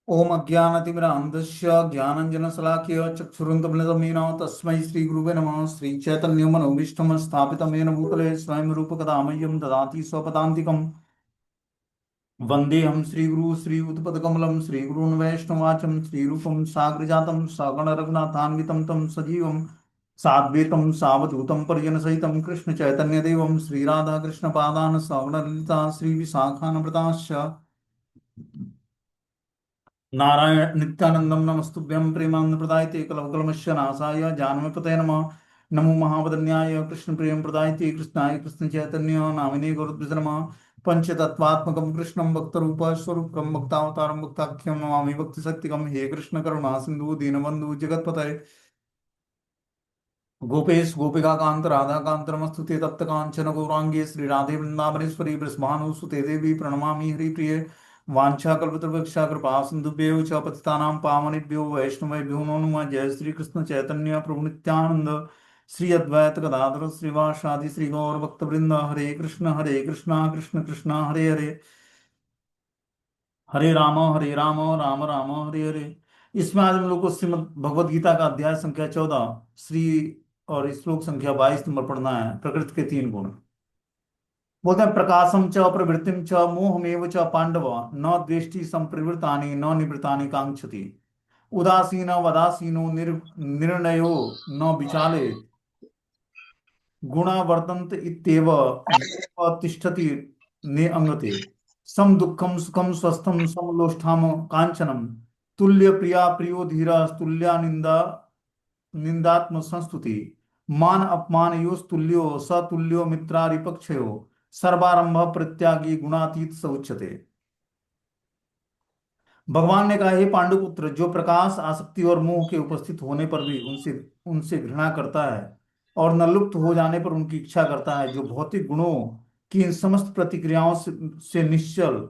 ओम अज्ञानतिमिरान्धस्य ज्ञानञ्जनशलाकया चक्षुरुन्मिलितं तस्मै श्रीगुरुवे नमः। श्रीचैतन्यमनोभीष्टं स्थापितं येन भूतले स्वयं रूपकदा मह्यं ददाति स्वपदान्तिकम्। वन्देऽहं श्रीगुरु श्रीयुतपदकमलं श्रीगुरून् वैष्णवाचं श्रीरूपं साग्रजातं सगण रघुनाथान्वितं तं सजीवं साद्वैतं सावधूतं परिजनसहितं कृष्णचैतन्यदेवं श्रीराधाकृष्णपादान् सगणललिता श्रीविशाखान्विताश्च नारायण नित्यानंदम नमस्तुभ्यं प्रेमानंद प्रदायते कलवकलमस्य नाशाय जानकीपतये नमः। नमो महावदन्याय कृष्ण प्रेम प्रदायते कृष्णाय कृष्ण चैतन्य नामिने गौरद्विज नमः। पंचतत्वात्मकं कृष्णं भक्तरूप स्वरूपं भक्तावतारं भक्ताख्यं नमामि भक्ति शक्तिकं। हे कृष्ण करुणा सिंधु दीनबंधु जगत्पते गोपेश गोपिका कांत राधा कांत नमस्तुते तप्त कांचन गौरांगे श्री राधे वृंदावनेश्वरी वृषभानुसुते देवी प्रणमामि हरिप्रिये। वाञ्छाकल्पतरुभ्यश्च कृपा सिन्धुभ्यो च पतितानां पावनेभ्यो वैष्णवेभ्यो नमो नमः। जय श्री कृष्ण चैतन्य प्रभु नित्यानंद श्री अद्वैत गदाधर श्रीवासादि श्री गौर भक्तवृंद। हरे कृष्णा कृष्ण कृष्णा हरे हरे हरे राम राम राम हरे हरे। इसमें आज हम लोग को श्रीमद् भगवद गीता का अध्याय संख्या 14 श्री और श्लोक संख्या 22 नंबर पढ़ना है। प्रकृति के तीन गुण बोलते हैं, प्रकाशम च प्रवृत्तिम च मोहमेव च पांडव न द्वेष्टि संप्रवृत्तानि न निवृत्तानि कांक्षति उदासीन वदासीनो निर्णयो न विचाले गुणा वर्तन्त इत्येव यो तिष्ठति ने अंगते सम दुःखम सुखम स्वस्थम समलोष्ठाम कांचनम तुल्य प्रिया प्रियो धीरा तुल्या निंदात्म संस्तुति मान अपमान योस्तुल्यो सतुल्यो मित्रारिपक्षयो सर्वारंभ परित्यागी गुणातीत स उच्यते। भगवान ने कहा, हे पांडुपुत्र, जो प्रकाश आसक्ति और मोह के उपस्थित होने पर भी उनसे उनसे घृणा करता है और न लुप्त हो जाने पर उनकी इच्छा करता है, जो भौतिक गुणों की इन समस्त प्रतिक्रियाओं से निश्चल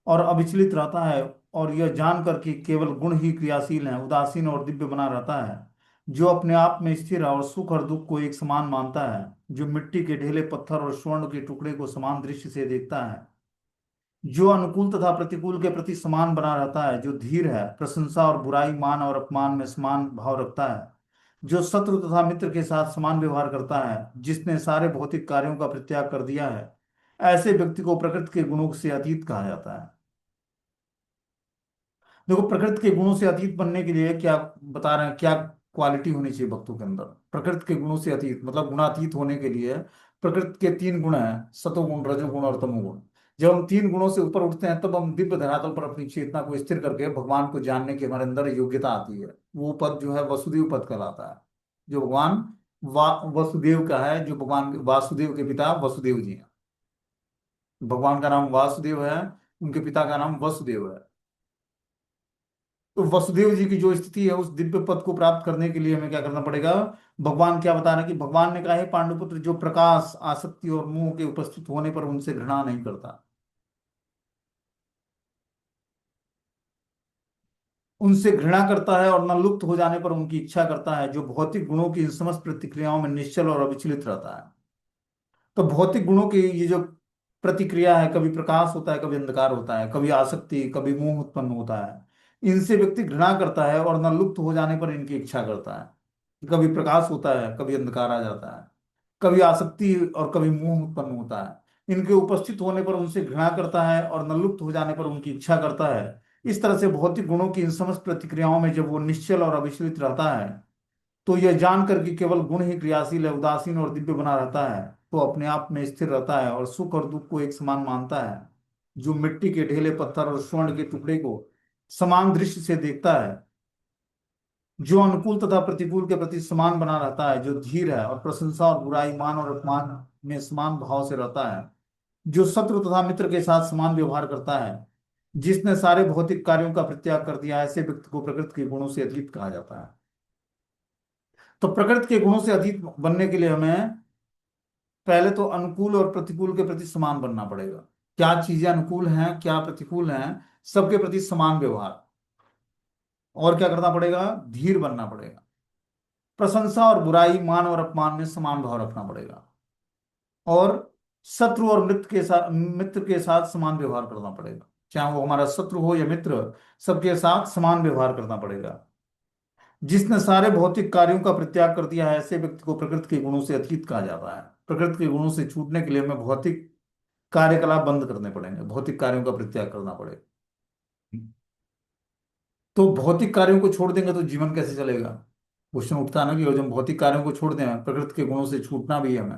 और अविचलित रहता है और यह जानकर कि केवल गुण ही क्रियाशील हैं, उदासीन और दिव्य बना रहता है, जो अपने आप में स्थिर है और सुख और दुख को एक समान मानता है, जो मिट्टी के ढेले पत्थर और स्वर्ण के टुकड़े को समान दृष्टि से देखता है, जो अनुकूल तथा प्रतिकूल के प्रति समान बना रहता है, जो धीर है, प्रशंसा और बुराई, मान और अपमान में समान भाव रखता है, जो शत्रु तथा मित्र के साथ समान व्यवहार करता है, जिसने सारे भौतिक कार्यों का परित्याग कर दिया है, ऐसे व्यक्ति को प्रकृति के गुणों से अतीत कहा जाता है। देखो, प्रकृति के गुणों से अतीत बनने के लिए क्या बता रहे हैं, क्या क्वालिटी होनी चाहिए भक्तों के अंदर। प्रकृति के गुणों से अतीत मतलब गुणातीत होने के लिए प्रकृति के तीन गुण हैं, सतोगुण, रजोगुण और तमोगुण। जब हम तीन गुणों से ऊपर उठते हैं तब हम दिव्य धरातल पर अपनी चेतना को स्थिर करके भगवान को जानने की हमारे अंदर योग्यता आती है। वो पद जो है वसुदेव पद कहलाता है, जो भगवान वसुदेव का है, जो भगवान वासुदेव के पिता वसुदेव जी हैं। भगवान का नाम वासुदेव है, उनके पिता का नाम वसुदेव है। तो वसुदेव जी की जो स्थिति है, उस दिव्य पद को प्राप्त करने के लिए हमें क्या करना पड़ेगा। भगवान क्या बता रहे हैं कि भगवान ने कहा है, पांडुपुत्र, जो प्रकाश आसक्ति और मोह के उपस्थित होने पर उनसे घृणा नहीं करता, उनसे घृणा करता है और न लुप्त हो जाने पर उनकी इच्छा करता है, जो भौतिक गुणों की इन समस्त प्रतिक्रियाओं में निश्चल और अविचलित रहता है। तो भौतिक गुणों की ये जो प्रतिक्रिया है, कभी प्रकाश होता है, कभी अंधकार होता है, कभी आसक्ति, कभी मोह उत्पन्न होता है। इनसे व्यक्ति घृणा करता है और न लुप्त हो जाने पर इनकी इच्छा करता है। कभी प्रकाश होता है, कभी अंधकार आ जाता है, कभी आसक्ति और कभी मोह उत्पन्न होता है। इनके उपस्थित होने पर उनसे घृणा करता है और न लुप्त हो जाने पर उनकी इच्छा करता है। इस तरह से भौतिक गुणों की इन समस्त प्रतिक्रियाओं में जब वो निश्चल और अविचलित रहता है, तो यह जानकर कि केवल गुण ही क्रियाशील है, उदासीन और दिव्य बना रहता है, तो अपने आप में स्थिर रहता है और सुख और दुख को एक समान मानता है, जो मिट्टी के ढेले पत्थर और स्वर्ण के टुकड़े को समान दृष्टि से देखता है, जो अनुकूल तथा प्रतिकूल के प्रति समान बना रहता है, जो धीर है और प्रशंसा और बुराई, मान और अपमान में समान भाव से रहता है, जो शत्रु तथा मित्र के साथ समान व्यवहार करता है, जिसने सारे भौतिक कार्यों का परित्याग कर दिया है, ऐसे व्यक्ति को प्रकृति के गुणों से अतीत कहा जाता है। तो प्रकृति के गुणों से अतीत बनने के लिए हमें पहले तो अनुकूल और प्रतिकूल के प्रति समान बनना पड़ेगा। क्या चीजें अनुकूल हैं, क्या प्रतिकूल हैं, सबके प्रति समान व्यवहार। और क्या करना पड़ेगा, धीर बनना पड़ेगा। प्रशंसा और बुराई, मान और अपमान में समान भाव रखना पड़ेगा। और शत्रु और मित्र के साथ समान व्यवहार करना पड़ेगा। चाहे वो हमारा शत्रु हो या मित्र, सबके साथ समान व्यवहार करना पड़ेगा। जिसने सारे भौतिक कार्यों का परित्याग कर दिया है, ऐसे व्यक्ति को प्रकृति के गुणों से अतीत कहा जाता है। प्रकृति के गुणों से छूटने के लिए हमें भौतिक कार्यकलाप बंद करने पड़ेंगे, भौतिक कार्यों का परित्याग करना पड़ेगा। तो भौतिक कार्यों को छोड़ देंगे तो जीवन कैसे चलेगा? क्वेश्चन उठता है ना कि और जब भौतिक कार्यों को छोड़ दें, प्रकृति के गुणों से छूटना भी है हमें,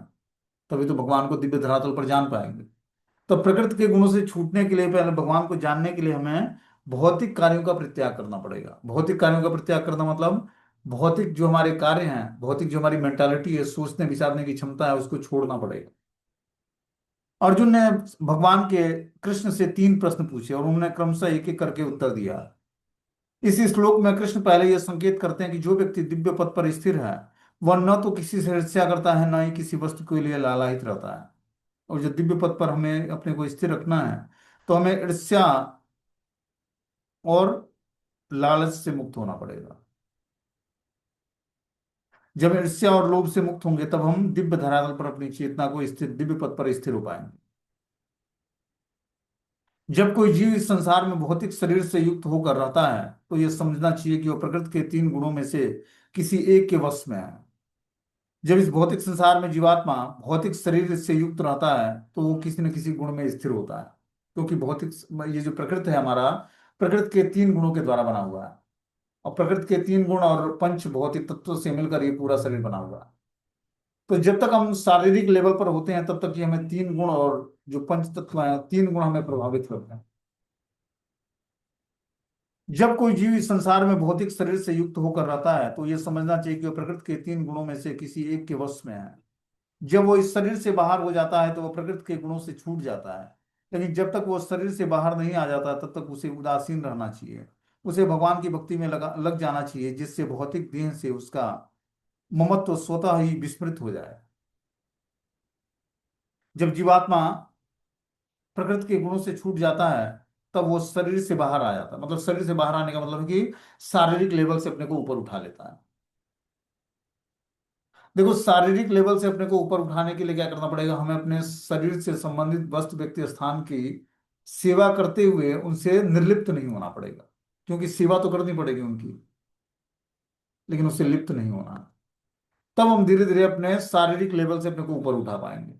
तभी तो भगवान को दिव्य धरातल पर जान पाएंगे। तो प्रकृति के गुणों से छूटने के लिए, पहले भगवान को जानने के लिए हमें भौतिक कार्यों का परित्याग करना पड़ेगा। भौतिक कार्यों का परित्याग करना मतलब भौतिक जो हमारे कार्य हैं, भौतिक जो हमारी मेंटालिटी है, सोचने विचारने की क्षमता है, उसको छोड़ना पड़ेगा। अर्जुन ने भगवान के कृष्ण से 3 प्रश्न पूछे और उन्होंने क्रमशः एक एक करके उत्तर दिया। इस श्लोक में कृष्ण पहले यह संकेत करते हैं कि जो व्यक्ति दिव्य पद पर स्थिर है, वह न तो किसी से ईर्ष्या करता है, न ही किसी वस्तु के लिए लालायित रहता है। और जो दिव्य पद पर हमें अपने को स्थिर रखना है, तो हमें ईर्ष्या और लालच से मुक्त होना पड़ेगा। जब ईर्ष्या और लोभ से मुक्त होंगे, तब हम दिव्य धरातल पर अपनी चेतना को स्थिर, दिव्य पद पर स्थिर हो पाएंगे। जब कोई जीव इस संसार में भौतिक शरीर से युक्त होकर रहता है, तो यह समझना चाहिए कि वह प्रकृति के 3 गुणों में से किसी एक के वश में है। जब इस भौतिक संसार में जीवात्मा भौतिक शरीर से युक्त रहता है, तो वो किसी न किसी गुण में स्थिर होता है, क्योंकि भौतिक, ये जो प्रकृति है हमारा, प्रकृति के 3 गुणों के द्वारा बना हुआ है। और प्रकृति के 3 गुण और पंच भौतिक तत्वों से मिलकर ये पूरा शरीर बना हुआ है। तो जब तक हम शारीरिक लेवल पर होते हैं, तब तक ये हमें 3 गुण और जो पंच तत्व हैं, 3 गुण हमें प्रभावित करते हैं। जब कोई जीव इस संसार में भौतिक शरीर से युक्त होकर रहता है, तो यह समझना चाहिए कि वह प्रकृति के 3 गुणों में से किसी एक के वश में है। जब वो इस शरीर से बाहर हो जाता है, तो वह प्रकृति के गुणों से छूट जाता है। लेकिन जब तक वो शरीर से बाहर नहीं आ जाता, तब तक उसे उदासीन रहना चाहिए। उसे भगवान की भक्ति में लग जाना चाहिए, जिससे भौतिक देह से उसका ममत्व स्वतः ही विस्मृत हो जाए। जब जीवात्मा प्रकृति के गुणों से छूट जाता है, तब वो शरीर से बाहर आ जाता है। मतलब शरीर से बाहर आने का मतलब है कि शारीरिक लेवल से अपने को ऊपर उठा लेता है। देखो, शारीरिक लेवल से अपने को ऊपर उठाने के लिए क्या करना पड़ेगा? हमें अपने शरीर से संबंधित वस्तु, व्यक्ति, स्थान की सेवा करते हुए उनसे निर्लिप्त नहीं होना पड़ेगा, क्योंकि सेवा तो करनी पड़ेगी उनकी, लेकिन उससे लिप्त नहीं होना। तब हम धीरे धीरे अपने शारीरिक लेवल से अपने को ऊपर उठा पाएंगे।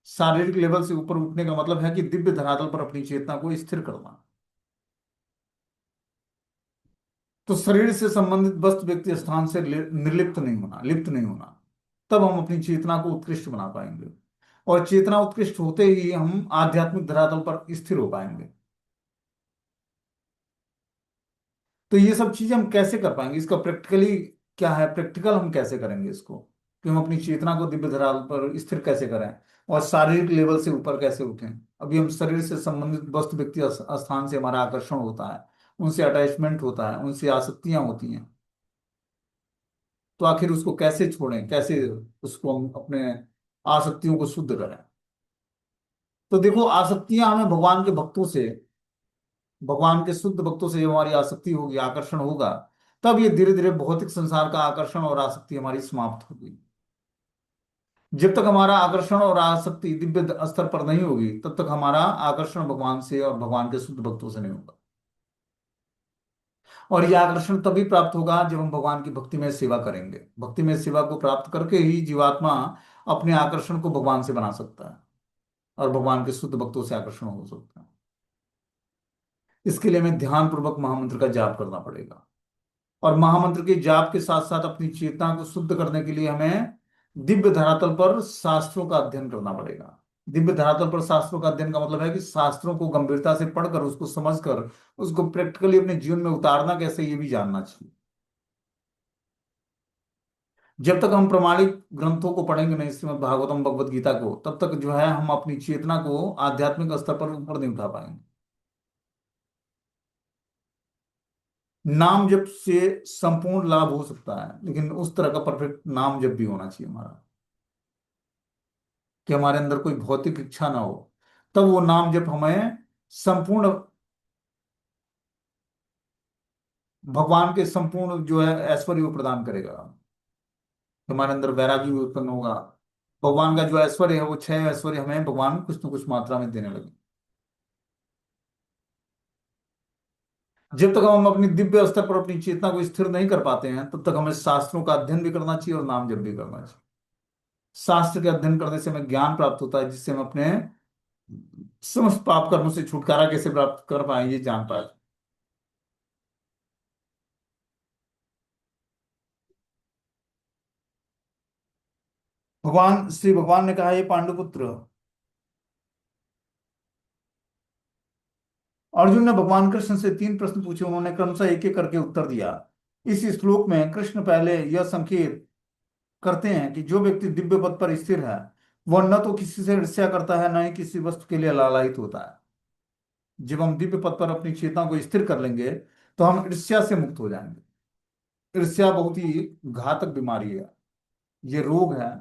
शारीरिक लेवल से ऊपर उठने का मतलब है कि दिव्य धरातल पर अपनी चेतना को स्थिर करना। तो शरीर से संबंधित वस्तु, व्यक्ति, स्थान से निर्लिप्त नहीं होना, लिप्त नहीं होना। तब हम अपनी चेतना को उत्कृष्ट बना पाएंगे। और चेतना उत्कृष्ट होते ही हम आध्यात्मिक धरातल पर स्थिर हो पाएंगे। तो ये सब चीजें हम कैसे कर पाएंगे? इसका प्रैक्टिकली क्या है, प्रैक्टिकल हम कैसे करेंगे इसको, कि हम अपनी चेतना को दिव्य धरातल पर स्थिर कैसे करें और शारीरिक लेवल से ऊपर कैसे उठें? अभी हम शरीर से संबंधित वस्तु, व्यक्ति, स्थान से हमारा आकर्षण होता है, उनसे अटैचमेंट होता है, उनसे आसक्तियां होती हैं। तो आखिर उसको कैसे छोड़ें, कैसे उसको हम अपने आसक्तियों को शुद्ध करें? तो देखो, आसक्तियां हमें भगवान के भक्तों से, भगवान के शुद्ध भक्तों से जब हमारी आसक्ति होगी, आकर्षण होगा, तब ये धीरे धीरे भौतिक संसार का आकर्षण और आसक्ति हमारी समाप्त होगी। जब तक हमारा आकर्षण और आसक्ति दिव्य स्तर पर नहीं होगी, तब तक हमारा आकर्षण भगवान से और भगवान के शुद्ध भक्तों से नहीं होगा। और यह आकर्षण तभी प्राप्त होगा जब हम भगवान की भक्ति में सेवा करेंगे। भक्ति में सेवा को प्राप्त करके ही जीवात्मा अपने आकर्षण को भगवान से बना सकता है और भगवान के शुद्ध भक्तों से आकर्षण हो सकता है। इसके लिए हमें ध्यान पूर्वक महामंत्र का जाप करना पड़ेगा। और महामंत्र के जाप के साथ साथ अपनी चेतना को शुद्ध करने के लिए हमें दिव्य धरातल पर शास्त्रों का अध्ययन करना पड़ेगा। दिव्य धरातल पर शास्त्रों का अध्ययन का मतलब है कि शास्त्रों को गंभीरता से पढ़कर, उसको समझकर, उसको प्रैक्टिकली अपने जीवन में उतारना कैसे, ये भी जानना चाहिए। जब तक हम प्रमाणिक ग्रंथों को पढ़ेंगे नहीं, श्रीमद् भागवतम, भगवत गीता को, तब तक जो है हम अपनी चेतना को आध्यात्मिक स्तर पर ऊपर नहीं उठा पाएंगे। नाम जप से संपूर्ण लाभ हो सकता है, लेकिन उस तरह का परफेक्ट नाम जप भी होना चाहिए हमारा, कि हमारे अंदर कोई भौतिक इच्छा ना हो। तब वो नाम जप हमें संपूर्ण भगवान के संपूर्ण जो है ऐश्वर्य वो प्रदान करेगा। हमारे अंदर वैराग्य भी उत्पन्न होगा। भगवान का जो ऐश्वर्य है, वो 6 ऐश्वर्य हमें भगवान कुछ न कुछ मात्रा में देने लगे। जब तक हम अपनी दिव्य स्तर पर अपनी चेतना को स्थिर नहीं कर पाते हैं, तब तक हमें शास्त्रों का अध्ययन भी करना चाहिए और नाम जप भी करना चाहिए। शास्त्र के अध्ययन करने से हमें ज्ञान प्राप्त होता है, जिससे हम अपने समस्त पाप कर्मों से छुटकारा कैसे प्राप्त कर पाए ये जान पाए। भगवान श्री भगवान ने कहा, ये पांडुपुत्र, अर्जुन ने भगवान कृष्ण से 3 प्रश्न पूछे। उन्होंने क्रमशः एक एक करके उत्तर दिया। इस श्लोक में कृष्ण पहले यह संकेत करते हैं कि जो व्यक्ति दिव्य पद पर स्थिर है, वह न तो किसी से ईर्ष्या करता है, न ही किसी वस्तु के लिए लालायित होता है। जब हम दिव्य पद पर अपनी चेतना को स्थिर कर लेंगे, तो हम ईर्ष्या से मुक्त हो जाएंगे। ईर्ष्या बहुत ही घातक बीमारी है, ये रोग है,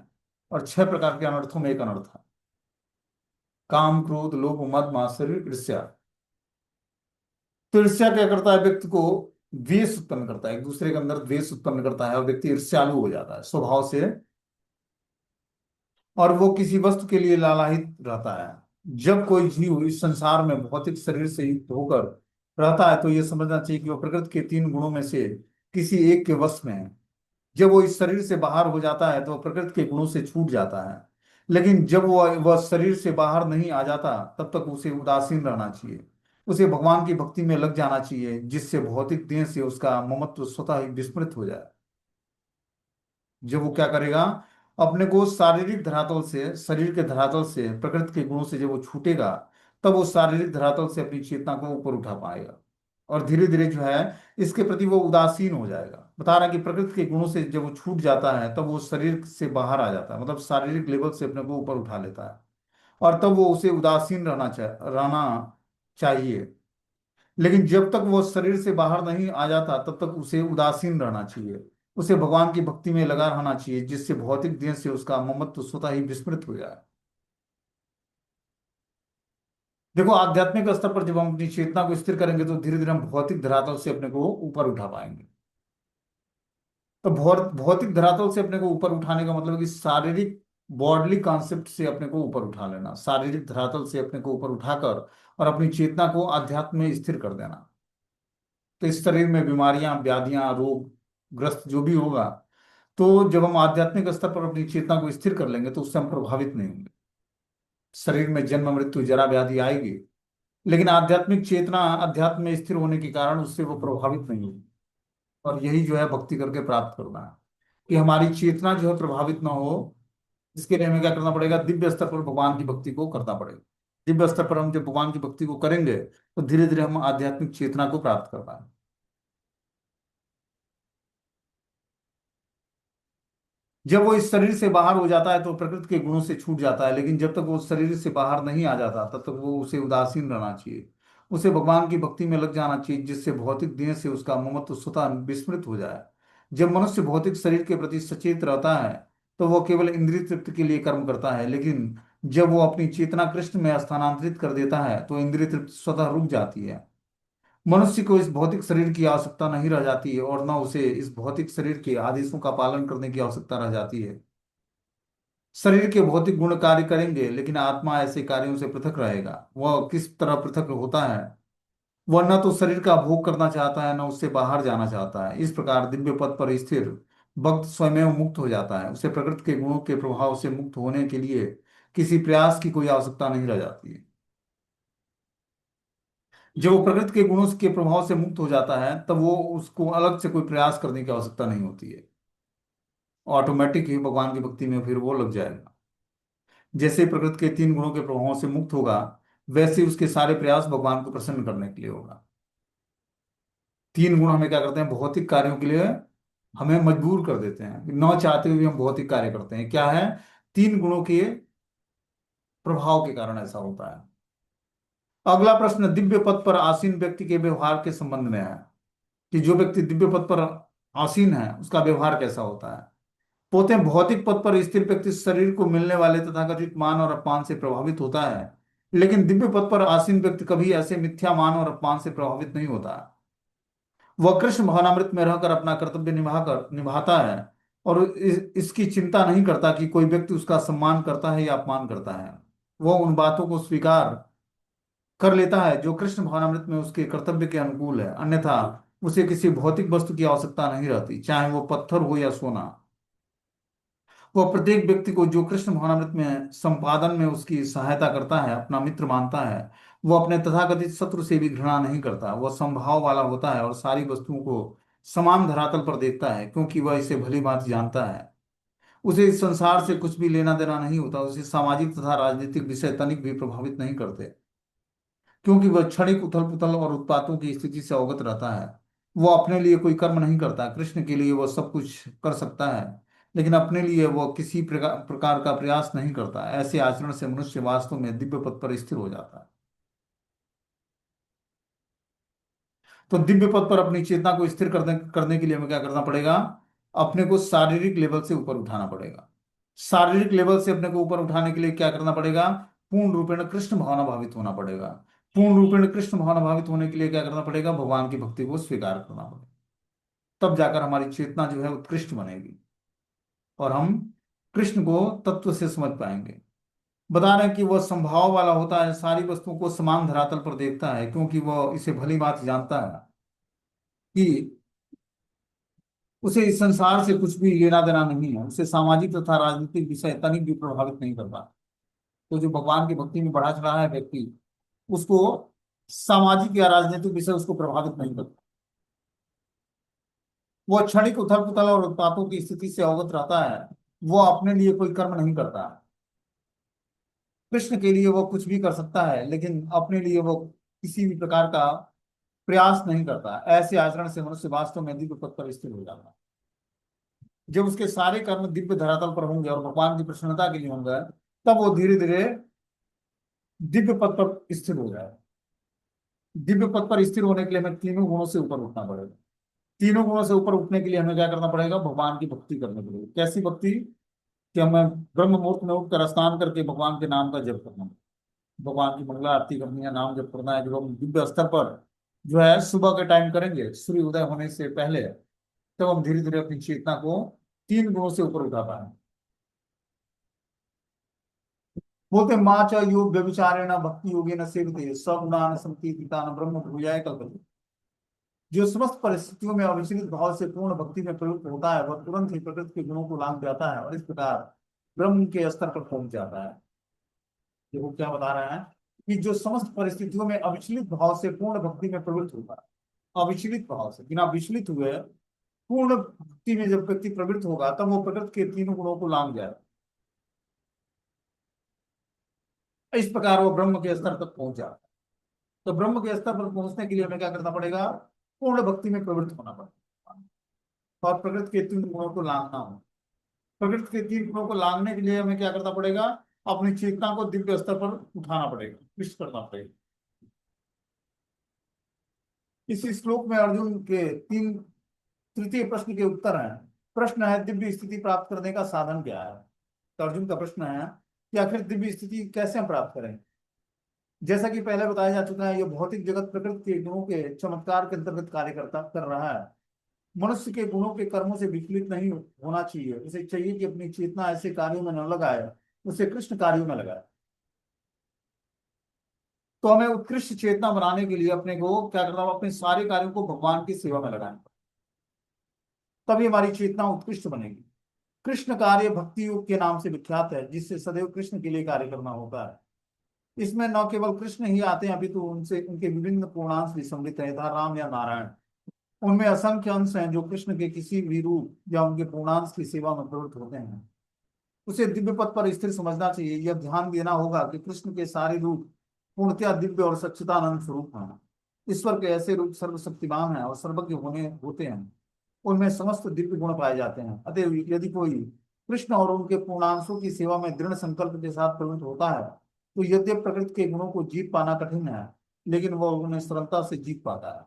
और 6 प्रकार के अनर्थों में एक अनर्थ है। काम, क्रोध, लोभ, मद, मात्सर्य, ईर्ष्या। तो ईर्ष्या क्या करता है, व्यक्ति को द्वेष उत्पन्न करता है, एक दूसरे के अंदर द्वेष उत्पन्न करता है, और व्यक्ति ईर्ष्यालु हो जाता है स्वभाव से, और वो किसी वस्तु के लिए लालायित रहता है। जब कोई जीव इस संसार में भौतिक शरीर से युक्त होकर रहता है, तो ये समझना चाहिए कि वह प्रकृति के 3 गुणों में से किसी एक के वश में है। जब वो इस शरीर से बाहर हो जाता है, तो वह प्रकृति के गुणों से छूट जाता है। लेकिन जब वह शरीर से बाहर नहीं आ जाता, तब तक उसे उदासीन रहना चाहिए। उसे भगवान की भक्ति में लग जाना चाहिए, जिससे भौतिक देह से उसका ममत्व स्वतः ही विस्मृत हो जाए। जब वो क्या करेगा, अपने को शारीरिक धरातल से, शरीर के धरातल से, प्रकृति के गुणों से जब वो छूटेगा, तब वो शारीरिक धरातल से अपनी चेतना को ऊपर उठा पाएगा। और धीरे धीरे जो है, इसके प्रति वो उदासीन हो जाएगा। बता रहा है कि प्रकृति के गुणों से जब वो छूट जाता है, तब वो शरीर से बाहर आ जाता है, मतलब शारीरिक लेवल से अपने को ऊपर उठा लेता है। और तब वो उसे उदासीन रहना चाहिए। लेकिन जब तक वो शरीर से बाहर नहीं आ जाता, तब तक उसे उदासीन रहना चाहिए। उसे भगवान की भक्ति में लगा रहना चाहिए, जिससे भौतिक देह से उसका ममत्व स्वतः ही विस्मृत हो जाए। देखो, आध्यात्मिक स्तर पर जब हम अपनी चेतना को स्थिर करेंगे, तो धीरे धीरे हम भौतिक धरातल से अपने को ऊपर उठा पाएंगे। तो भौतिक धरातल से अपने को ऊपर उठाने का मतलब है कि शारीरिक बॉडली कॉन्सेप्ट से अपने को ऊपर उठा लेना, शारीरिक धरातल से अपने को ऊपर उठाकर और अपनी चेतना को आध्यात्म में स्थिर कर देना। तो इस शरीर में बीमारियां, व्याधियां, रोग ग्रस्त जो भी होगा, तो जब हम आध्यात्मिक स्तर पर अपनी चेतना को स्थिर कर लेंगे, तो उससे हम प्रभावित नहीं होंगे। शरीर में जन्म, मृत्यु, जरा, व्याधि आएगी, लेकिन आध्यात्मिक चेतना अध्यात्म में स्थिर होने के कारण उससे वो प्रभावित नहीं होगी। और यही जो है भक्ति करके प्राप्त करना है, कि हमारी चेतना जो है प्रभावित ना हो। इसके लिए हमें क्या करना पड़ेगा, दिव्य स्तर पर भगवान की भक्ति को करना पड़ेगा। दिव्य स्तर पर हम जब भगवान की भक्ति को करेंगे, तो धीरे धीरे हम आध्यात्मिक चेतना को प्राप्त कर पाएंगे। जब वो इस शरीर से बाहर हो जाता है, तो प्रकृति के गुणों से छूट जाता है। लेकिन जब तक वो शरीर से बाहर नहीं आ जाता, तब तक वो उसे उदासीन रहना चाहिए। उसे भगवान की भक्ति में लग जाना चाहिए, जिससे भौतिक देह से उसका ममत्व स्वतः विस्मृत हो जाए। जब मनुष्य भौतिक शरीर के प्रति सचेत रहता है, तो वो केवल इंद्रिय तृप्ति के लिए कर्म करता है। लेकिन जब वो अपनी चेतना कृष्ण में स्थानांतरित कर देता है, तो इंद्रिय तृप्ति स्वतः रुक जाती है। मनुष्य को इस भौतिक शरीर की आवश्यकता नहीं रह जाती है, और न उसे इस भौतिक शरीर के आदेशों का पालन करने की आवश्यकता रह जाती है। शरीर के भौतिक गुण कार्य करेंगे, लेकिन आत्मा ऐसे कार्यों से पृथक रहेगा। वह किस तरह पृथक होता है, वह न तो शरीर का भोग करना चाहता है, न उससे बाहर जाना चाहता है। इस प्रकार दिव्य पद पर स्थिर भक्त स्वयं मुक्त हो जाता है। उसे प्रकृति के गुणों के प्रभाव से मुक्त होने के लिए किसी प्रयास की कोई आवश्यकता नहीं रह जाती है। जब वो प्रकृति के गुणों के प्रभाव से मुक्त हो जाता है, तब वो उसको अलग से कोई प्रयास करने की आवश्यकता नहीं होती है। ऑटोमेटिक ही भगवान की भक्ति में फिर वो लग जाएगा। जैसे प्रकृति के 3 गुणों के प्रभावों से मुक्त होगा, वैसे उसके सारे प्रयास भगवान को प्रसन्न करने के लिए होगा। 3 गुण हमें क्या करते हैं, भौतिक कार्यों के लिए हमें मजबूर कर देते हैं, न चाहते हुए भी हम भौतिक कार्य करते हैं। क्या है, 3 गुणों के प्रभाव के कारण ऐसा होता है। अगला प्रश्न दिव्य पद पर आसीन व्यक्ति के व्यवहार के संबंध में है, कि जो व्यक्ति दिव्य पद पर आसीन है, उसका व्यवहार कैसा होता है। पोते भौतिक पद पर स्थिर व्यक्ति शरीर को मिलने वाले तथाकथित मान और अपमान से प्रभावित होता है। लेकिन दिव्य पद पर आसीन व्यक्ति कभी ऐसे मिथ्या मान और अपमान से प्रभावित नहीं होता। वह कृष्ण भावनामृत में रहकर अपना कर्तव्य निभाता है, और इसकी चिंता नहीं करता कि कोई व्यक्ति उसका सम्मान करता है या अपमान करता है। वह उन बातों को स्वीकार कर लेता है जो कृष्ण भावनामृत में उसके कर्तव्य के अनुकूल है, अन्यथा उसे किसी भौतिक वस्तु की आवश्यकता नहीं रहती, चाहे वो पत्थर हो या सोना। वह प्रत्येक व्यक्ति को जो कृष्ण भावनामृत में संपादन में उसकी सहायता करता है अपना मित्र मानता है। वह अपने तथाकथित शत्रु से भी घृणा नहीं करता, वह समभाव वाला होता है और सारी वस्तुओं को समान धरातल पर देखता है, क्योंकि वह इसे भली भांति जानता है। उसे इस संसार से कुछ भी लेना देना नहीं होता, उसे सामाजिक तथा राजनीतिक विषय तनिक भी प्रभावित नहीं करते, क्योंकि वह क्षणिक उथल पुथल और उत्पातों की स्थिति से अवगत रहता है। वह अपने लिए कोई कर्म नहीं करता, कृष्ण के लिए वह सब कुछ कर सकता है, लेकिन अपने लिए वह किसी प्रकार का प्रयास नहीं करता। ऐसे आचरण से मनुष्य वास्तव में दिव्य पद पर स्थिर हो जाता है। तो दिव्य पद पर अपनी चेतना को स्थिर करने के लिए हमें क्या करना पड़ेगा? अपने को शारीरिक लेवल से ऊपर उठाना पड़ेगा। शारीरिक लेवल से अपने को ऊपर उठाने के लिए क्या करना पड़ेगा? पूर्ण रूपेण कृष्ण भावना भावित होना पड़ेगा। पूर्ण रूपेण कृष्ण भावना भावित होने के लिए क्या करना पड़ेगा? भगवान की भक्ति को स्वीकार करना पड़ेगा। तब जाकर हमारी चेतना जो है उत्कृष्ट बनेगी और हम कृष्ण को तत्व से समझ पाएंगे। बता रहे हैं कि वह संभाव वाला होता है, सारी वस्तुओं को समान धरातल पर देखता है, क्योंकि वह इसे भली बात जानता है कि उसे इस संसार से कुछ भी लेना देना नहीं है, उसे सामाजिक तथा राजनीतिक विषय तनिक भी प्रभावित नहीं करता। तो जो भगवान की भक्ति में बढ़ा चढ़ा है व्यक्ति, उसको सामाजिक या राजनीतिक विषय उसको प्रभावित नहीं करता। वो क्षणिक उथल पुथल और उत्पातों की स्थिति से अवगत रहता है। वो अपने लिए कोई कर्म नहीं करता। कृष्ण के लिए वो कुछ भी कर सकता है, लेकिन अपने लिए वो किसी भी प्रकार का प्रयास नहीं करता। ऐसे आचरण से मनुष्य वास्तव में दिव्य पद पर स्थिर हो जाता है। जब उसके सारे कर्म दिव्य धरातल पर होंगे और भगवान की प्रसन्नता के लिए होंगे, तब वो धीरे धीरे दिव्य पद पर स्थिर हो जाए। दिव्य पद पर स्थिर होने के लिए हमें तीनों गुणों से ऊपर उठना पड़ेगा। तीनों गुणों से ऊपर उठने के लिए हमें क्या करना पड़ेगा? भगवान की भक्ति करनी पड़ेगी। कैसी भक्ति? कि हमें ब्रह्म मुहूर्त में उठकर स्नान करके भगवान के नाम का जप करना है, भगवान की मंगला आरती करनी है, नाम जप करना है, जो हम दिव्य स्तर पर जो है सुबह के टाइम करेंगे सूर्य उदय होने से पहले, तब हम धीरे धीरे अपनी चेतना को तीन गुणों से ऊपर उठा पाए। बोलते माँ च योग व्यभिचारेण भक्ति योगेन सेवते सगुणान संकीर्तितान ब्रह्म भूयाय कल्पते। जो समस्त परिस्थितियों में अविचलित भाव से पूर्ण भक्ति में प्रवृत्त होता है, वह तुरंत ही प्रकृति के गुणों को लांघ जाता है और इस प्रकार ब्रह्म के स्तर पर पहुंच जाता है। देखो क्या बता रहा है कि जो समस्त परिस्थितियों में अविचलित भाव से पूर्ण भक्ति में प्रवृत्त होता है, अविचलित भाव से बिना विचलित हुए पूर्ण भक्ति में जब व्यक्ति प्रवृत्त होगा, तब वो प्रकृति के तीनों गुणों को लांघ जाएगा। इस प्रकार वो ब्रह्म के स्तर तक पहुंच जाता है। तो ब्रह्म के स्तर पर पहुंचने के लिए हमें क्या करना पड़ेगा? पूर्ण भक्ति में प्रवृत्त होना पड़ेगा और प्रकृति के तीन गुणों को लांघना हो। प्रकृति के तीन गुणों को लांघने के लिए हमें क्या करना पड़ेगा? अपनी चेतना को दिव्य स्तर पर उठाना पड़ेगा, पुष्ट करना पड़ेगा। इस श्लोक में अर्जुन के तीन तृतीय प्रश्न के उत्तर हैं। प्रश्न है दिव्य स्थिति प्राप्त करने का साधन क्या है? तो अर्जुन का प्रश्न है कि आखिर दिव्य स्थिति कैसे हम प्राप्त करें। जैसा कि पहले बताया जा चुका है, यह भौतिक जगत प्रकृति के गुणों के चमत्कार के अंतर्गत कार्य करता कर रहा है। मनुष्य के गुणों के कर्मों से विचलित नहीं होना चाहिए। उसे चाहिए कि अपनी चेतना ऐसे कार्यों में न लगाए, उसे कृष्ण कार्यों में लगाए। तो हमें उत्कृष्ट चेतना बनाने के लिए अपने को क्या करना होगा? अपने सारे कार्यों को भगवान की सेवा में लगाना, तभी हमारी चेतना उत्कृष्ट बनेगी। कृष्ण कार्य भक्ति योग के नाम से विख्यात है, जिससे सदैव कृष्ण के लिए कार्य करना होता है। इसमें न केवल कृष्ण ही आते हैं, अभी तो उनसे उनके विभिन्न पूर्णांश भी सम्मिलित है, यथा राम या नारायण। उनमें असंख्य अंश हैं जो कृष्ण के किसी भी रूप या उनके पूर्णांश की सेवा में प्रवृत्त होते हैं। उसे दिव्य पद पर स्थिर समझना चाहिए। यह ध्यान देना होगा कि कृष्ण के सारे रूप पूर्णतया दिव्य और सच्चिदानंद स्वरूप हैं। ईश्वर के ऐसे रूप सर्वशक्तिमान हैं और सर्वज्ञ होने होते हैं। उनमें समस्त दिव्य गुण पाए जाते हैं। अतः यदि कोई कृष्ण और उनके पूर्णांशों की सेवा में दृढ़ संकल्प के साथ प्रवृत्त होता है, तो यद्यपि प्रकृति के गुणों को जीत पाना कठिन है, लेकिन वह उन्हें सरलता से जीत पाता है।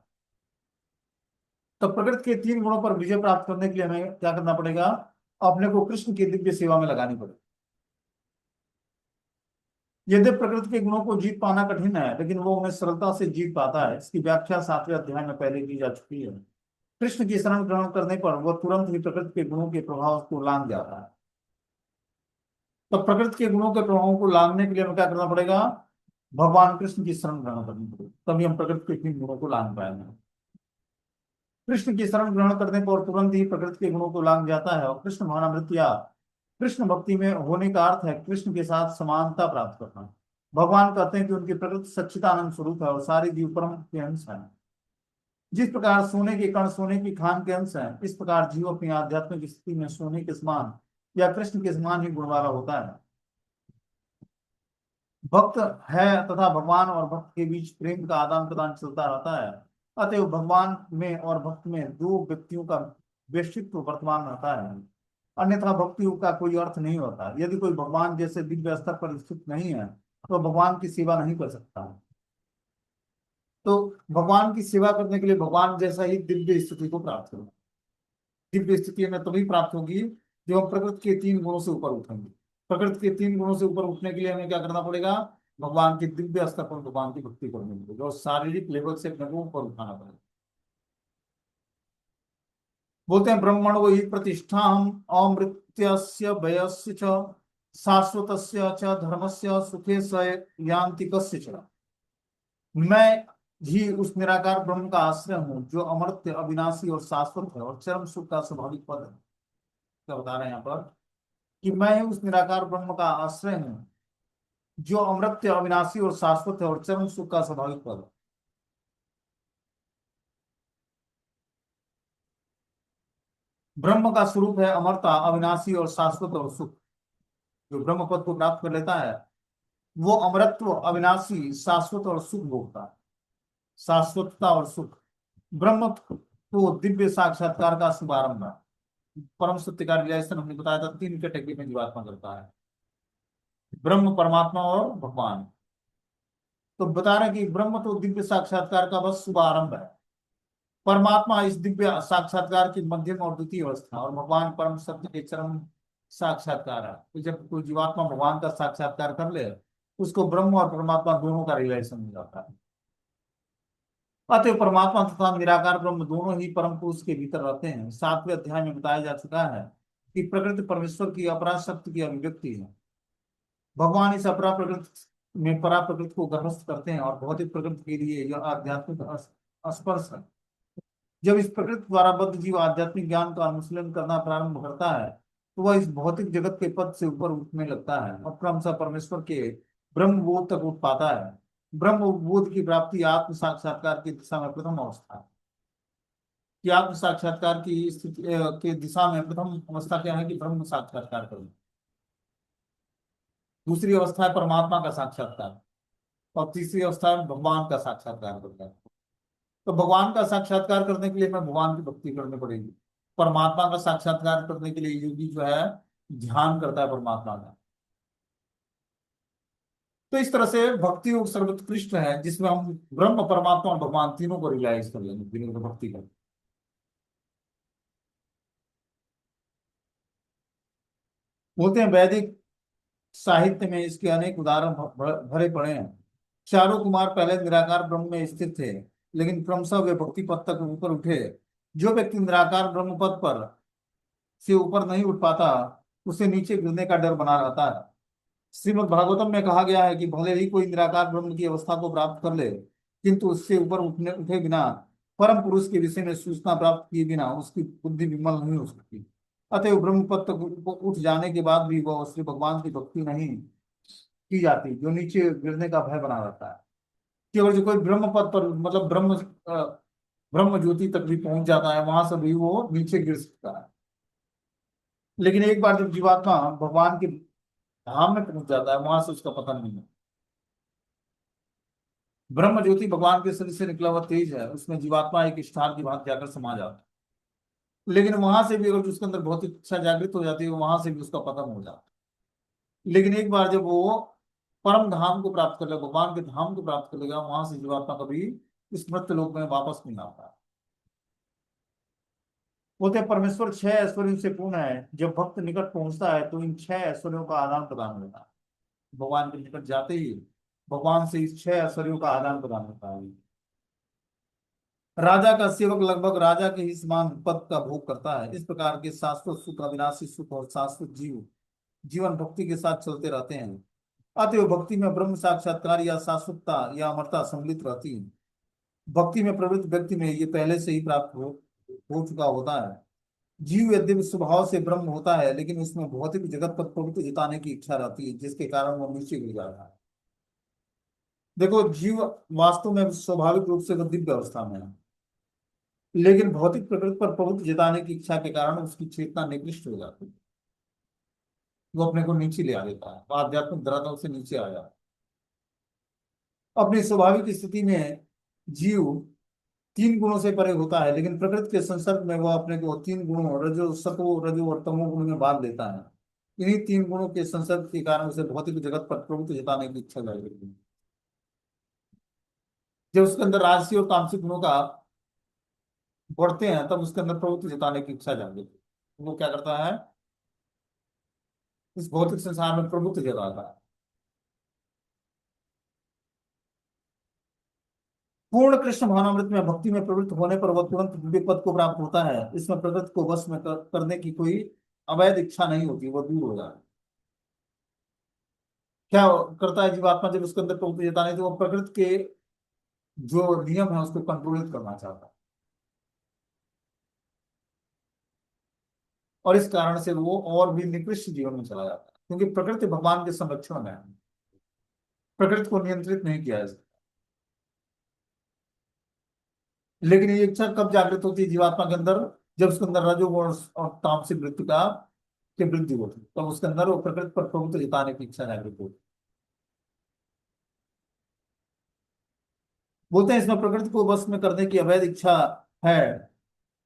तो प्रकृति के तीन गुणों पर विजय प्राप्त करने के लिए हमें क्या करना पड़ेगा? अपने को कृष्ण की दिव्य सेवा में लगानी पड़ेगी। यदि प्रकृति के गुणों को जीत पाना कठिन है, लेकिन वो उन्हें सरलता से जीत पाता है। इसकी व्याख्या 7वें अध्याय में पहले की जा चुकी है। कृष्ण की शरण ग्रहण करने पर वह तुरंत ही प्रकृति के गुणों के प्रभाव को लांघ जाता है। तो प्रकृति के गुणों के प्रभावों को लांघने के लिए हमें क्या करना पड़ेगा? भगवान कृष्ण की शरण ग्रहण करनी पड़ेगी, तभी हम प्रकृति के तीन गुणों को लांग पाएंगे। कृष्ण की शरण ग्रहण करने पर तुरंत ही प्रकृति के गुणों को लांग जाता है, और कृष्ण भावनामृत या कृष्ण भक्ति में होने का अर्थ है कृष्ण के साथ समानता प्राप्त करना। भगवान कहते हैं कि उनकी प्रकृति सच्चिदानंद स्वरूप है और सारी जीव परम के अंश है। जिस प्रकार सोने के कण सोने की खान के अंश है, इस प्रकार जीव अपनी आध्यात्मिक स्थिति में सोने के समान या कृष्ण के समान ही गुण वाला होता है। भक्त है तथा भगवान और भक्त के बीच प्रेम का आदान प्रदान चलता रहता है। अतएव भगवान में और भक्त में दो व्यक्तियों का व्यक्तित्व वर्तमान रहता है, अन्यथा भक्ति का कोई अर्थ नहीं होता। यदि कोई भगवान जैसे दिव्य स्तर पर स्थित नहीं है तो भगवान की सेवा नहीं कर सकता। तो भगवान की सेवा करने के लिए भगवान जैसा ही दिव्य स्थिति को प्राप्त करना। दिव्य स्थिति हमें तभी प्राप्त होगी जो हम प्रकृति के तीन गुणों से ऊपर उठेंगे। प्रकृति के तीन गुणों से ऊपर उठने के लिए हमें क्या करना पड़ेगा? भगवान के दिव्य स्तर पर भगवान की भक्ति करनी पड़ेगी और शारीरिक लेवल से अपने को ऊपर उठाना पड़ेगा। बोलते हैं ब्रह्मण वो ही प्रतिष्ठा हम अमृत्यस्य वयस्य च शाश्वतस्य च धर्मस्य सुखे स यांतिकस्य च। मैं ही उस निराकार ब्रह्म का आश्रय हूँ जो अमर्त्य अविनाशी और शाश्वत है और चरम सुख का स्वाभाविक पद है। क्या बता रहे हैं यहाँ पर कि मैं ही उस निराकार ब्रह्म का आश्रय हूँ जो अमृत्य अविनाशी और शाश्वत है और चरम सुख का स्वाभाविक पद है। ब्रह्म का स्वरूप है अमरता, अविनाशी और शाश्वत और सुख। जो ब्रह्म पद को प्राप्त कर लेता है वो अमरत्व, अविनाशी, शाश्वत और सुख भोगता है। शाश्वतता और सुख ब्रह्म तो दिव्य साक्षात्कार का शुभारंभ है। परम सत्य का रियलाइजेशन हमने बताया था तीन कैटेगरी में जीवात्मा करता है, ब्रह्म, परमात्मा और भगवान। तो बता रहे हैं कि ब्रह्म तो दिव्य साक्षात्कार का बस शुभारंभ है, परमात्मा इस दिव्य साक्षात्कार की मध्यम और द्वितीय अवस्था, और भगवान परम सत्य के चरम साक्षात्कार है। तो जब कोई जीवात्मा भगवान का साक्षात्कार कर ले उसको ब्रह्म और परमात्मा दोनों का रियलाइजेशन हो जाता है। अतः परमात्मा तथा निराकार ब्रह्म दोनों ही परम पुरुष के भीतर रहते हैं। 7वें अध्याय में बताया जा चुका है कि प्रकृति परमेश्वर की अपरा शक्ति की अभिव्यक्ति है। भगवान इस अपरा प्रकृति में परा प्रकृति को गर्भस्थ करते हैं और भौतिक प्रकृति के लिए यह आध्यात्मिक स्पर्श है। जब इस प्रकृति द्वारा बद्ध जीव आध्यात्मिक ज्ञान का अनुशीलन करना प्रारंभ करता है तो वह इस भौतिक जगत के पद से ऊपर उठने लगता है और क्रमशः परमेश्वर के ब्रह्म बोध तक उठ पाता है। ब्रह्म बोध की प्राप्ति आत्म साक्षात्कार की दिशा में प्रथम अवस्था है। कि आत्म साक्षात्कार की स्थिति के दिशा में प्रथम अवस्था क्या है कि ब्रह्म साक्षात्कार करना। दूसरी अवस्था है परमात्मा का साक्षात्कार, और तीसरी अवस्था है भगवान का साक्षात्कार करना। तो भगवान का साक्षात्कार करने के लिए हमें भगवान की भक्ति करनी पड़ेगी। परमात्मा का साक्षात्कार करने के लिए योगी जो है ध्यान करता है परमात्मा का। तो इस तरह से भक्ति योग सर्वोत्कृष्ट है जिसमें हम ब्रह्म, परमात्मा और भगवान तीनों को रियलाइज कर लेंगे, तीनों को भक्ति कर। बोलते हैं वैदिक साहित्य में इसके अनेक उदाहरण भरे पड़े हैं। चारों कुमार पहले निराकार ब्रह्म में स्थित थे, लेकिन क्रमशः वे भक्ति पद तक ऊपर उठे। जो व्यक्ति निराकार ब्रह्म पद पर से ऊपर नहीं उठ पाता उसे नीचे गिरने का डर बना रहता है। श्रीमद् भागवतम में कहा गया है कि भले ही कोई निराकार ब्रह्म की अवस्था को प्राप्त कर ले किंतु उससे ऊपर उठे बिना, परम पुरुष के विषय में सूचना प्राप्त किए बिना उसकी बुद्धि विमल नहीं हो सकती। अतएव ब्रह्म पद तक उठ जाने के बाद भी वह श्री भगवान की भक्ति नहीं की जाती जो नीचे गिरने का भय बना रहता है। कि अगर जो कोई ब्रह्म पद पर मतलब ब्रह्म ज्योति तक भी पहुंच जाता है वहां से भी वो नीचे गिर सकता है। लेकिन एक बार जब जीवात्मा भगवान के धाम में पहुंच जाता है वहां से उसका पतन नहीं है। ब्रह्म ज्योति भगवान के शरीर से निकला हुआ तेज है, उसमें जीवात्मा एक स्टार की भांति जाकर समा जाता है। लेकिन वहां से भी अगर उसके अंदर भौतिक इच्छा जागृत हो जाती है वहां से भी उसका पतन हो जाता है। लेकिन एक बार जब वो परम धाम को प्राप्त कर लेगा, भगवान के धाम को प्राप्त कर लेगा, वहां से जीवात्मा कभी इस मृत्यु लोक में वापस नहीं आता। बोलते हैं परमेश्वर 6 ऐश्वर्यों से पूर्ण है। जब भक्त निकट पहुंचता है तो इन 6 ऐश्वर्यों का आदान प्रदान होता है। भगवान के निकट जाते ही भगवान से इस 6 ऐश्वर्यों का आदान प्रदान होता है। राजा का सेवक लगभग राजा के ही समान पद का भोग करता है। इस प्रकार के शाश्वत सुख, अविनाशी सुख और शाश्वत जीवन भक्ति के साथ चलते रहते हैं। अतएव भक्ति में ब्रह्म साक्षात्कार या शाश्वतता या अमरता सम्मिलित रहती है। भक्ति में प्रवृत्त व्यक्ति में ये पहले से ही प्राप्त हो चुका होता है। जीव यद्यपि स्वभाव से ब्रह्म होता है, लेकिन उसमें भौतिक जगत पर प्रभुत्व जिताने की इच्छा रहती है, जिसके कारण वो नीचे गिर जाता है। देखो, जीव वास्तव में स्वाभाविक रूप से वो दिव्य अवस्था में है, लेकिन भौतिक प्रकृति पर प्रभुत्व जिताने की इच्छा के कारण उसकी चेतना निकृष्ट हो जाती है। वो अपने को नीचे ले आ देता है, वो आध्यात्मिक धरातल से नीचे आ जाता है। अपनी स्वाभाविक स्थिति में जीव तीन गुणों से परे होता है, लेकिन प्रकृति के संसर्ग में वह अपने को तीन गुणों रजो सतो रजो और तमो गुण में बांध लेता है। इन्हीं तीन गुणों के संसर्ग के कारण उसे भौतिक जगत पर प्रभुत्व जताने की इच्छा जागृत है। जब उसके अंदर राजसी और तामसिक गुणों का बढ़ते हैं, तब उसके अंदर प्रभुत्व जताने की इच्छा जागृत है। वो क्या करता है, इस भौतिक संसार में प्रभुत्व जताता है। पूर्ण कृष्ण भावनामृत में भक्ति में प्रवृत्त होने पर वह तुरंत दिव्य पद को प्राप्त होता है। इसमें प्रकृति को वश में करने की कोई अवैध इच्छा नहीं होती, वह दूर हो जाए। क्या करता है जीवात्मा जब उसके अंदर प्रवृत्ति जताने, तो वो प्रकृति के जो नियम है उसको कंट्रोलित करना चाहता है, और इस कारण से वो और भी निकृष्ट जीवन में चला जाता है, क्योंकि प्रकृति भगवान के संरक्षण में है। प्रकृति को नियंत्रित नहीं किया जा सकता। लेकिन ये इच्छा कब जागृत होती है जीवात्मा के अंदर, जब उसके अंदर रजोगुण और तामसिक वृत्ति का की वृद्धि होती है, तब उसके अंदर वो प्रकृति पर प्रभुत्व जताने की इच्छा जागृत होती है। बोलते हैं इसमें प्रकृति को वश में करने की अवैध इच्छा है।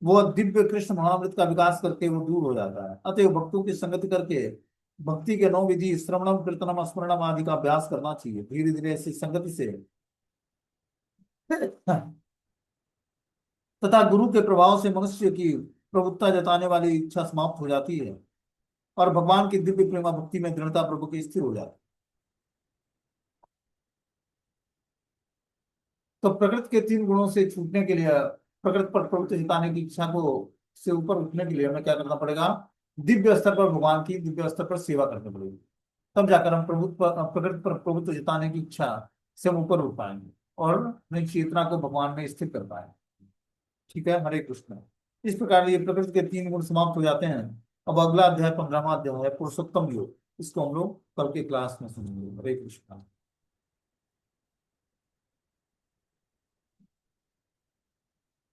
वो दिव्य कृष्ण महामृत का विकास करके वो दूर हो जाता है। अतएव भक्तों की संगति करके भक्ति के 9 विधि श्रवणम कीर्तनम स्मरणम आदि का अभ्यास करना चाहिए। धीरे धीरे ऐसी संगति से तथा गुरु के प्रभाव से मनुष्य की प्रभुत्ता जताने वाली इच्छा समाप्त हो जाती है, और भगवान की दिव्य प्रेमा भक्ति में दृढ़ता प्रभु की स्थिर हो जाती है। तो प्रकृति के तीन गुणों से छूटने के लिए, प्रकृति पर प्रभुत्व जिताने की इच्छा को से ऊपर उठने के लिए हमें क्या करना पड़ेगा, दिव्य स्तर पर भगवान की दिव्य स्तर पर सेवा करनी पड़ेगी। तब जाकर हम प्रकृति पर प्रभुत्व जिताने की इच्छा से हम ऊपर उठ पाएंगे और अपनी चेतना को भगवान में स्थिर कर पाएंगे। ठीक है, हरे कृष्ण। इस प्रकार ये प्रकृति के तीन गुण समाप्त हो जाते हैं। अब अगला अध्याय 15वां अध्याय है पुरुषोत्तम योग। इसको हम लोग कल के क्लास में सुनेंगे। हरे कृष्ण।